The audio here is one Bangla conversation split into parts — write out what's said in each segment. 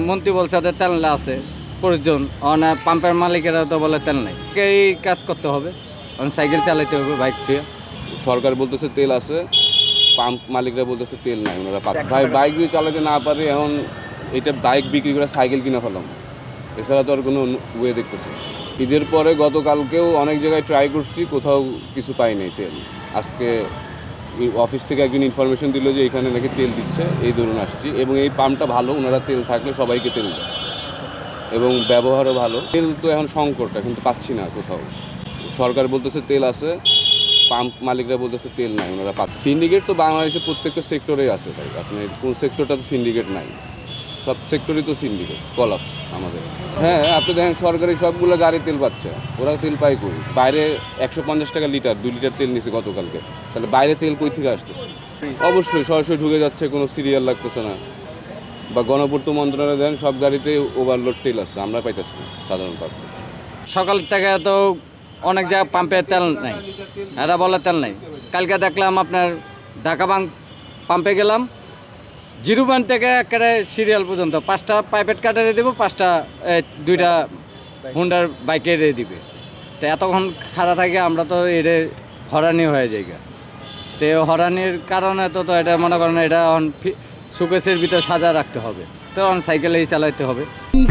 মন্ত্রী বলছে ওদের তেল আছে প্রয়োজন, অনেক পাম্পের মালিকেরা তো বলে তেল নেই, এই কাজ করতে হবে, সাইকেল চালাইতে হবে বাইক থুয়ে। সরকার বলতেছে তেল আছে, পাম্প মালিকরা বলতেছে তেল নাই, ওনারা ভাই বাইক যদি চালাতে না পারে এখন এটা বাইক বিক্রি করে সাইকেল কিনে ফেলাম, এছাড়া তো আর কোনো ওয়ে দেখতেছে। ঈদের পরে গতকালকেও অনেক জায়গায় ট্রাই করছি, কোথাও কিছু পাই নাই তেল। আজকে অফিস থেকে একজন ইনফরমেশন দিল যে এখানে নাকি তেল দিচ্ছে, এই ধরুন আসছি, এবং এই পাম্পটা ভালো, ওনারা তেল থাকলে সবাইকে তেল দেয় এবং ব্যবহারও ভালো। তেল তো এখন সংকট, এখন তো পাচ্ছি না কোথাও। সরকার বলতেছে তেল আছে, পাম্প মালিকরা বলতেছে তেল নাই, ওনারা পাচ্ছে। সিন্ডিকেট তো বাংলাদেশে প্রত্যেকটা সেক্টরেই আছে ভাই, আপনি কোন সেক্টরটা তো সিন্ডিকেট নাই, সব সেক্টরই তো সিন্ডিকেট কলাপস আমাদের। হ্যাঁ, আপনি দেখেন সরকারি সবগুলো গাড়ি তেল পাচ্ছে, ওরা তেল পায় কই? বাইরে 150 টাকা লিটার, 2 লিটার তেল নিছে গতকালকে, তাহলে বাইরে তেল কই থেকে আসতেছে? অবশ্যই সরাসরি ঢুকে যাচ্ছে, কোনো সিরিয়াল লাগতেছে না। বা গণপূর্ত মন্ত্রণালয় দেন সব গাড়িতে ওভারলোড তেল আছে, আমরা পাইতেছি না সাধারণ পাবলিক। সকাল থেকে তো অনেক জায়গায় পাম্পে তেল নেই, এরা বলে তেল নেই। কালকে দেখলাম আপনার ঢাকা পাম্পে গেলাম, 0 পয়েন্ট থেকে একেবারে সিরিয়াল পর্যন্ত 5টা প্রাইভেট কাটারে দেবো, 5টা 2টা হুন্ডার বাইকে রে দিবে। তো এতক্ষণ খাড়া থাকে আমরা তো এটা হরানি হয়ে যাই। তো হরানির কারণে তো এটা মনে করেন এটা সুকেশের ভিতরে সাজা রাখতে হবে, তো সাইকেলেই চালাইতে হবে।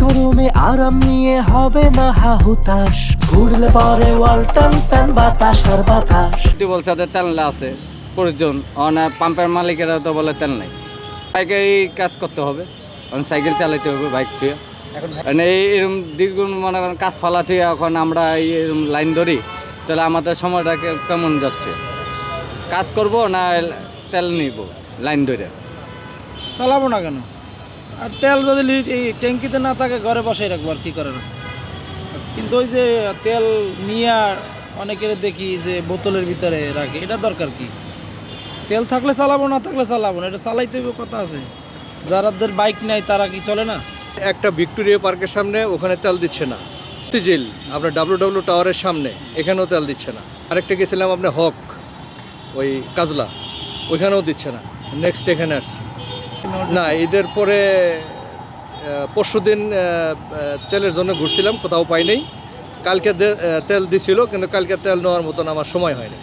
গরমে আরাম নিয়ে হবে না হাহুতাশ, ঘুরলে পরে ওয়ালটন ফ্যান বাতাস আর বাতাস। বলছে ওদের তেল আছে প্রয়োজন, অনেক পাম্পের মালিকেরা তো বলে তেল নেই, বাইকে এই কাজ করতে হবে, সাইকেল চালাইতে হবে বাইক থুয়ে। মানে এরকম দীর্ঘ মনে করেন কাজ ফালা থুয়ে এখন আমরা এরকম লাইন ধরি, তাহলে আমাদের সময়টা কেমন যাচ্ছে? কাজ করব না তেল নিব লাইন ধরে? চালাবো না কেন? আর তেল যদি এই ট্যাঙ্কিতে না থাকে ঘরে বসাই রাখবো, আর কী করার আছে? কিন্তু ওই যে তেল নিয়ে অনেকের দেখি যে বোতলের ভিতরে রাখে, এটা দরকার কি? তেল থাকলে চালাবো, না থাকলে চালাবো না, এটা চালাইতে হবে, কথা আছে। যারাদের বাইক নাই তারা কি চলে না? একটা ভিক্টোরিয়া পার্কের সামনে ওখানে তেল দিচ্ছে না, জেল আপনার WW টাওয়ারের সামনে এখানেও তেল দিচ্ছে না। আরেকটা গেছিলাম আপনার হক ওই কাজলা, ওইখানেও দিচ্ছে না। নেক্সট এখানে আসছি না, ঈদের পরে পরশুদিন তেলের জন্য ঘুরছিলাম, কোথাও পাই নাই। কালকে তেল দিছিল, কিন্তু কালকে তেল নেওয়ার মতন আমার সময় হয়নি।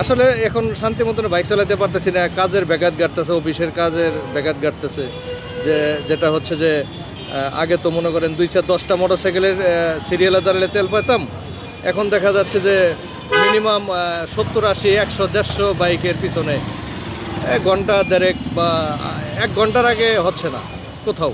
আসলে এখন শান্তি মতন বাইক চালাতে পারতেছি না, কাজের ব্যাঘাত ঘাটতেছে, অফিসের কাজের ব্যাঘাত ঘাটতেছে। যেটা হচ্ছে যে আগে তো মনে করেন 2-10টা মোটরসাইকেলের সিরিয়ালে দাঁড়ালে তেল পাইতাম, এখন দেখা যাচ্ছে যে মিনিমাম 70, 80, 100, 150 বাইকের পিছনে 1 ঘন্টা দেড়েক বা 1 ঘন্টার আগে হচ্ছে না কোথাও।